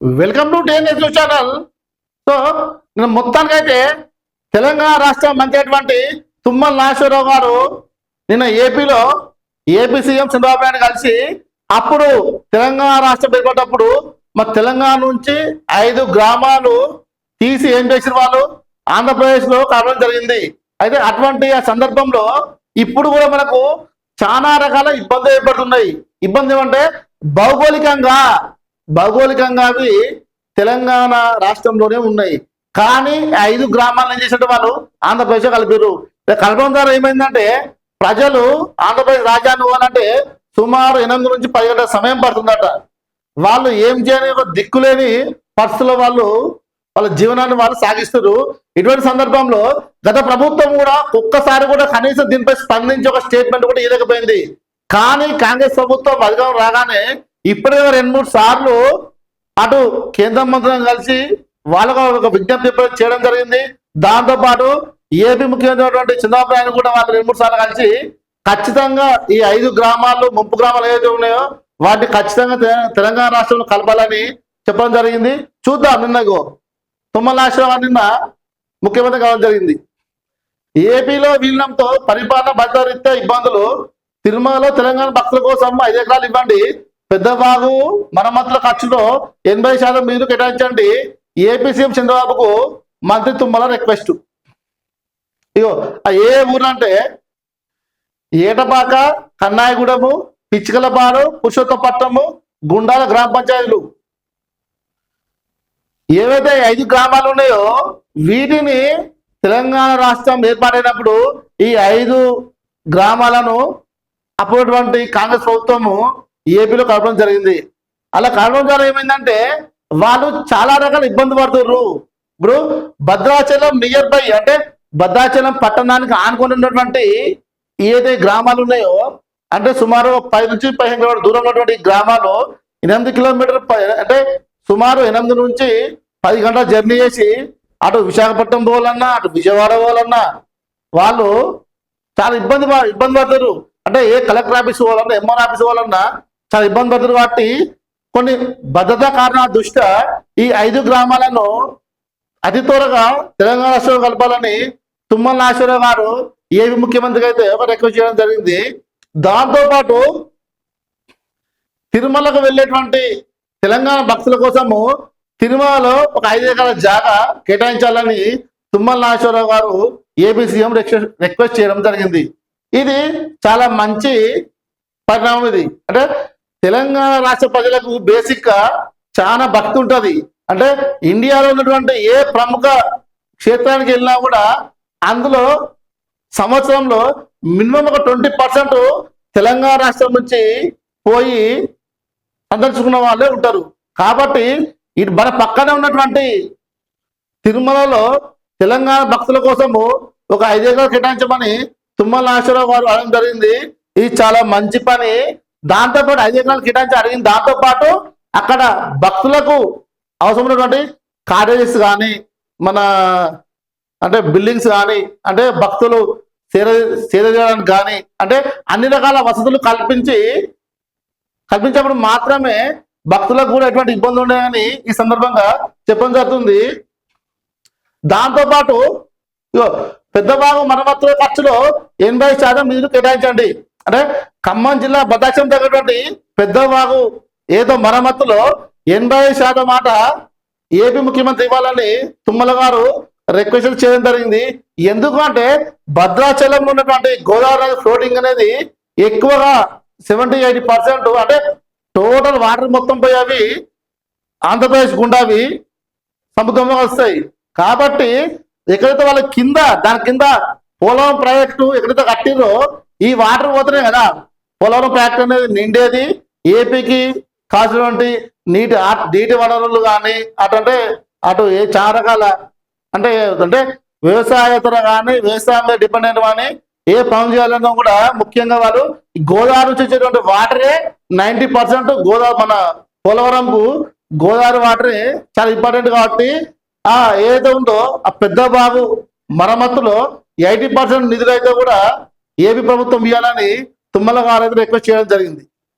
Welcome to TNS news channel. So నేను మొత్తానికైతే తెలంగాణ రాష్ట్రం మంత్రి తుమ్మల నాగేశ్వరరావు గారు నిన్న ఏపీలో ఏపీ సీఎం చంద్రబాబు నాయుడు కలిసి అప్పుడు తెలంగాణ రాష్ట్రం ఏర్పడినప్పుడు మరి తెలంగాణ నుంచి 5 గ్రామాలు తీసి ఏం చేసిన వాళ్ళు ఆంధ్రప్రదేశ్లో కావడం జరిగింది. అయితే అటువంటి ఆ సందర్భంలో ఇప్పుడు కూడా మనకు చాలా రకాల ఇబ్బందులు ఏర్పడుతున్నాయి. ఇబ్బంది ఏమంటే భౌగోళికంగా అవి తెలంగాణ రాష్ట్రంలోనే ఉన్నాయి. కానీ 5 గ్రామాలను ఏం చేసినట్టు వాళ్ళు ఆంధ్రప్రదేశ్ కలిపారు. కలపడం ద్వారా ఏమైందంటే ప్రజలు ఆంధ్రప్రదేశ్ రాజ్యాన్ని పోవాలంటే సుమారు 8 నుంచి 10 గంటల సమయం పడుతుందట. వాళ్ళు ఏం చేయని ఒక దిక్కులేని పరిస్థితుల్లో వాళ్ళ జీవనాన్ని వాళ్ళు సాగిస్తారు. ఇటువంటి సందర్భంలో గత ప్రభుత్వం కూడా ఒక్కసారి కూడా కనీసం దీనిపై స్పందించి ఒక స్టేట్మెంట్ కూడా ఇవ్వకపోయింది. కానీ కాంగ్రెస్ ప్రభుత్వం అధికారం రాగానే ఇప్పటికే 2-3 సార్లు అటు కేంద్ర మంత్రులను కలిసి వాళ్ళకు ఒక విజ్ఞప్తి చేయడం జరిగింది. దాంతో పాటు ఏపీ ముఖ్యమంత్రి చంద్రబాబు నాయుడు కూడా వాళ్ళు 2-3 సార్లు కలిసి ఖచ్చితంగా ఈ 5 గ్రామాలు ముంపు గ్రామాలు ఏవైతే ఉన్నాయో వాటిని ఖచ్చితంగా తెలంగాణ రాష్ట్రంలో కలపాలని చెప్పడం జరిగింది. చూద్దాం. నిన్నగో తుమ్మల నాగేశ్వరరావు నిన్న ముఖ్యమంత్రి కావడం జరిగింది. ఏపీలో విలీనంతో పరిపాలన భద్రరీత్యా ఇబ్బందులు. తిరుమలలో తెలంగాణ భక్తుల కోసం 5 ఎకరాలు ఇవ్వండి. పెద్దబాగు మరమ్మతుల ఖర్చులో 80% మీరు కేటాయించండి. ఏపీ సీఎం చంద్రబాబుకు మంత్రి తుమ్మల రిక్వెస్ట్. ఇగో ఏ ఊరు అంటే ఏటపాక, కన్నాయగూడెము, పిచ్చికలపాడు, పురుషోత్తపట్నము, గుండాల గ్రామ పంచాయతీలు. ఏవైతే 5 గ్రామాలు ఉన్నాయో వీటిని తెలంగాణ రాష్ట్రం ఏర్పాటైనప్పుడు ఈ 5 గ్రామాలను అప్పుడుటువంటి కాంగ్రెస్ ప్రభుత్వము ఏపీలో కలపడం జరిగింది. అలా కలపడం ద్వారా ఏమైందంటే వాళ్ళు చాలా రకాల ఇబ్బంది పడుతున్నారు. ఇప్పుడు భద్రాచలం నియర్ బై అంటే భద్రాచలం పట్టణానికి ఆనుకొని ఉన్నటువంటి ఏదైతే గ్రామాలు ఉన్నాయో అంటే సుమారు 10 నుంచి 15 కిలోమీటర్ దూరం ఉన్నటువంటి గ్రామాలు 8 కిలోమీటర్ అంటే సుమారు 8 నుంచి 10 గంటల జర్నీ చేసి అటు విశాఖపట్నం పోవాలన్నా అటు విజయవాడ పోవాలన్నా వాళ్ళు చాలా ఇబ్బంది పడతారు. అంటే ఏ కలెక్టర్ ఆఫీస్ పోవాలన్నా ఎంఆర్ ఆఫీస్ పోవాలన్నా చాలా ఇబ్బంది పడతారు. కాబట్టి కొన్ని భద్రతా కారణాల దృష్ట్యా ఈ 5 గ్రామాలను అతి త్వరగా తెలంగాణ రాష్ట్రంలో కలపాలని తుమ్మల నాగేశ్వరరావు గారు ఏపీ ముఖ్యమంత్రికి అయితే రిక్వెస్ట్ చేయడం జరిగింది. దాంతోపాటు తిరుమలకు వెళ్ళేటువంటి తెలంగాణ భక్తుల కోసము తిరుమలలో ఒక 5 ఎకరాల జాగా కేటాయించాలని తుమ్మల నాగేశ్వరరావు గారు ఏపీ సీఎం రిక్వెస్ట్ చేయడం జరిగింది. ఇది చాలా మంచి పరిణామం. ఇది అంటే తెలంగాణ రాష్ట్ర ప్రజలకు బేసిక్ గా చాలా భక్తి ఉంటుంది. అంటే ఇండియాలో ఉన్నటువంటి ఏ ప్రముఖ క్షేత్రానికి వెళ్ళినా కూడా అందులో సంవత్సరంలో మినిమం ఒక 20% తెలంగాణ రాష్ట్రం నుంచి పోయి సందర్శించుకున్న వాళ్ళే ఉంటారు. కాబట్టి ఇటు మన పక్కనే ఉన్నటువంటి తిరుమలలో తెలంగాణ భక్తుల కోసము ఒక 5 ఎకరాలు కేటాయించమని తుమ్మల నాగేశ్వరరావు గారు అడగడం జరిగింది. ఇది చాలా మంచి పని. దాంతోపాటు 5 ఎకరాలు కేటాయించి అడిగింది. దాంతోపాటు అక్కడ భక్తులకు అవసరమైనటువంటి కాటేజెస్ కానీ మన అంటే బిల్డింగ్స్ కానీ అంటే భక్తులు సేద చేయడానికి కానీ అంటే అన్ని రకాల వసతులు కల్పించినప్పుడు మాత్రమే భక్తులకు కూడా ఎటువంటి ఇబ్బంది ఉండదని ఈ సందర్భంగా చెప్పడం జరుగుతుంది. దాంతోపాటు పెద్ద భాగం మరమ్మతుల ఖర్చులో 80% నిధులు కేటాయించండి. అంటే ఖమ్మం జిల్లా భద్రాచలం తగ్గటువంటి పెద్ద భాగం ఏదో మరమ్మతులో 80% మాట ఏపీ ముఖ్యమంత్రి ఇవ్వాలని తుమ్మల గారు రిక్వెస్ట్ చేయడం జరిగింది. ఎందుకంటే భద్రాచలంలో ఉన్నటువంటి గోదావరి ఫ్లోటింగ్ అనేది ఎక్కువగా 70-80% అంటే టోటల్ వాటర్ మొత్తం పోయి అవి ఆంధ్రప్రదేశ్ గుండావి సముద్రంలో వస్తాయి. కాబట్టి ఎక్కడైతే వాళ్ళ దాని కింద పోలవరం ప్రాజెక్టు ఎక్కడైతే కట్టిరో ఈ వాటర్ పోతున్నాయి కదా. పోలవరం ప్రాజెక్టు అనేది నిండేది ఏపీకి కాసినటువంటి నీటి వనరులు కానీ అటు చాలా రకాల అంటే వ్యవసాయేతర కానీ వ్యవసాయం మీద డిపెండెంట్ కానీ ఏ పనులు చేయాలన్నా కూడా ముఖ్యంగా వాళ్ళు గోదావరి నుంచి వచ్చేటువంటి వాటరే 90% గోదావరి మన పోలవరంకు గోదావరి వాటరే చాలా ఇంపార్టెంట్. కాబట్టి ఏదైతే ఉందో ఆ పెద్ద బాగు మరమ్మతులో 80% నిధులు అయితే కూడా ఏపీ ప్రభుత్వం ఇవ్వాలని తుమ్మల గారు అయితే రిక్వెస్ట్ చేయడం జరిగింది.